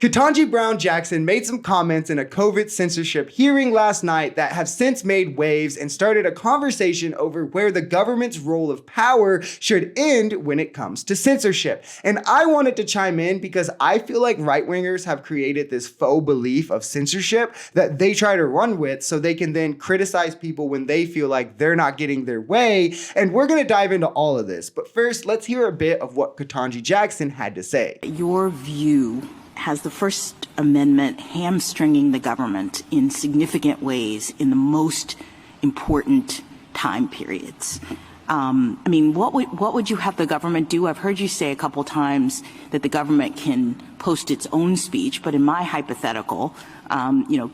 Ketanji Brown Jackson made some comments in a COVID censorship hearing last night that have since made waves and started a conversation over where the government's role of power should end when it comes to censorship. And I wanted to chime in because I feel like right-wingers have created this faux belief of censorship that they try to run with so they can then criticize people when they feel like they're not getting their way. And we're going to dive into all of this. But first, let's hear a bit of what Ketanji Jackson had to say. Your view has the First Amendment hamstringing the government in significant ways in the most important time periods. What would you have the government do? I've heard you say a couple times that the government can post its own speech, but in my hypothetical,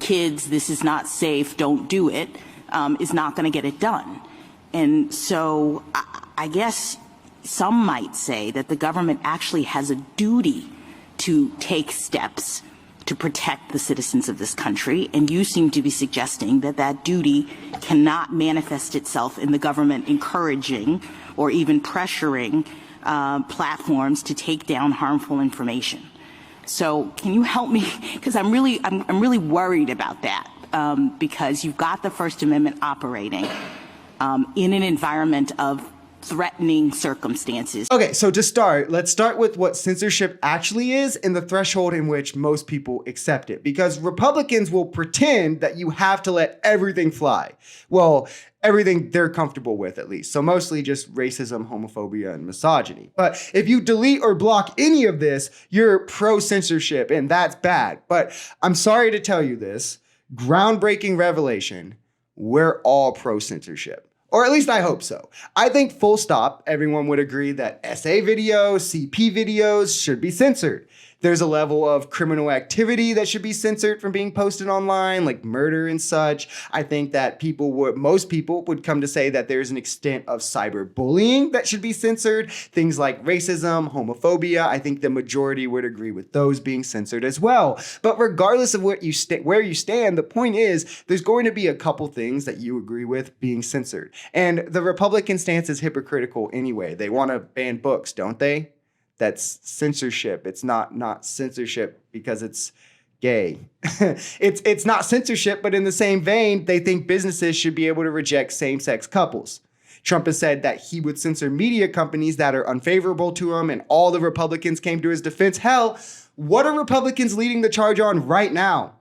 kids, this is not safe, don't do it, is not going to get it done. And so I guess some might say that the government actually has a duty to take steps to protect the citizens of this country, and you seem to be suggesting that that duty cannot manifest itself in the government encouraging or even pressuring platforms to take down harmful information. So can you help me? Because I'm really worried about that because you've got the First Amendment operating in an environment of threatening circumstances. Okay, so to start, let's start with what censorship actually is and the threshold in which most people accept it. Because Republicans will pretend that you have to let everything fly. Well, everything they're comfortable with, at least. So mostly just racism, homophobia, and misogyny. But if you delete or block any of this, you're pro-censorship, and that's bad. But I'm sorry to tell you this, groundbreaking revelation, we're all pro-censorship. Or at least I hope so. I think full stop, everyone would agree that SA videos, CP videos should be censored. There's a level of criminal activity that should be censored from being posted online, like murder and such. I think that most people would come to say that there's an extent of cyberbullying that should be censored. Things like racism, homophobia, I think the majority would agree with those being censored as well. But regardless of where you stand, the point is there's going to be a couple things that you agree with being censored. And the Republican stance is hypocritical anyway. They want to ban books, don't they? That's censorship. It's not censorship because it's gay. It's not censorship, but in the same vein, they think businesses should be able to reject same-sex couples. Trump has said that he would censor media companies that are unfavorable to him, and all the Republicans came to his defense. Hell, what are Republicans leading the charge on right now?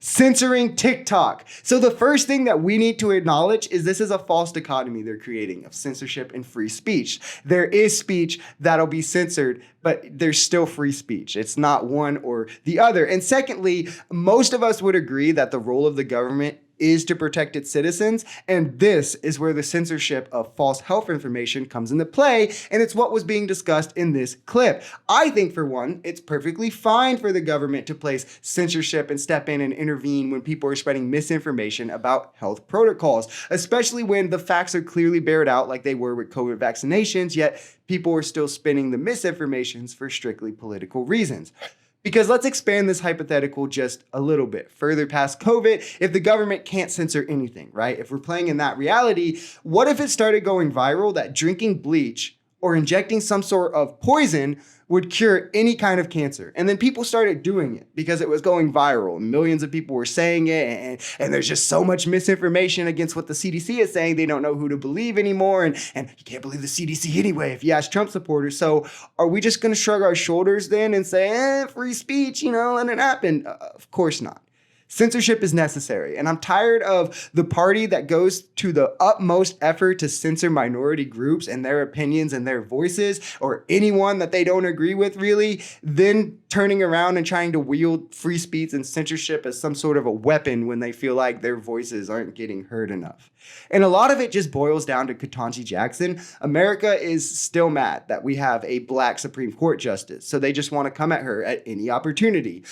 Censoring TikTok. So the first thing that we need to acknowledge is this is a false dichotomy they're creating of censorship and free speech. There is speech that'll be censored, but there's still free speech. It's not one or the other. And secondly, most of us would agree that the role of the government is to protect its citizens. And this is where the censorship of false health information comes into play. And it's what was being discussed in this clip. I think, for one, it's perfectly fine for the government to place censorship and step in and intervene when people are spreading misinformation about health protocols, especially when the facts are clearly bared out like they were with COVID vaccinations, yet people are still spinning the misinformations for strictly political reasons. Because let's expand this hypothetical just a little bit further past COVID. If the government can't censor anything, right? If we're playing in that reality, what if it started going viral that drinking bleach or injecting some sort of poison would cure any kind of cancer? And then people started doing it because it was going viral. Millions of people were saying it, and there's just so much misinformation against what the CDC is saying. They don't know who to believe anymore, and you can't believe the CDC anyway if you ask Trump supporters. So are we just going to shrug our shoulders then and say, free speech, let it happen? Of course not. Censorship is necessary, and I'm tired of the party that goes to the utmost effort to censor minority groups and their opinions and their voices, or anyone that they don't agree with, really, then turning around and trying to wield free speech and censorship as some sort of a weapon when they feel like their voices aren't getting heard enough. And a lot of it just boils down to Ketanji Jackson. America is still mad that we have a Black Supreme Court justice, so they just want to come at her at any opportunity.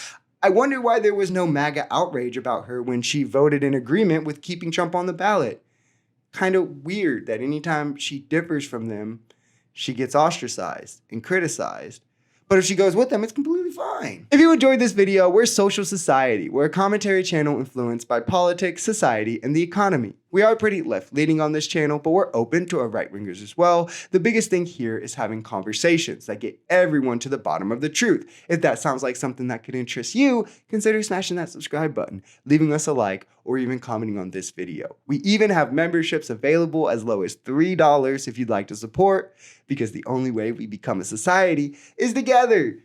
I wonder why there was no MAGA outrage about her when she voted in agreement with keeping Trump on the ballot. Kind of weird that anytime she differs from them, she gets ostracized and criticized. But if she goes with them, it's completely fine. If you enjoyed this video, we're Social Society. We're a commentary channel influenced by politics, society, and the economy. We are pretty left-leaning on this channel, but we're open to our right-wingers as well. The biggest thing here is having conversations that get everyone to the bottom of the truth. If that sounds like something that could interest you, consider smashing that subscribe button, leaving us a like, or even commenting on this video. We even have memberships available as low as $3 if you'd like to support, because the only way we become a society is together.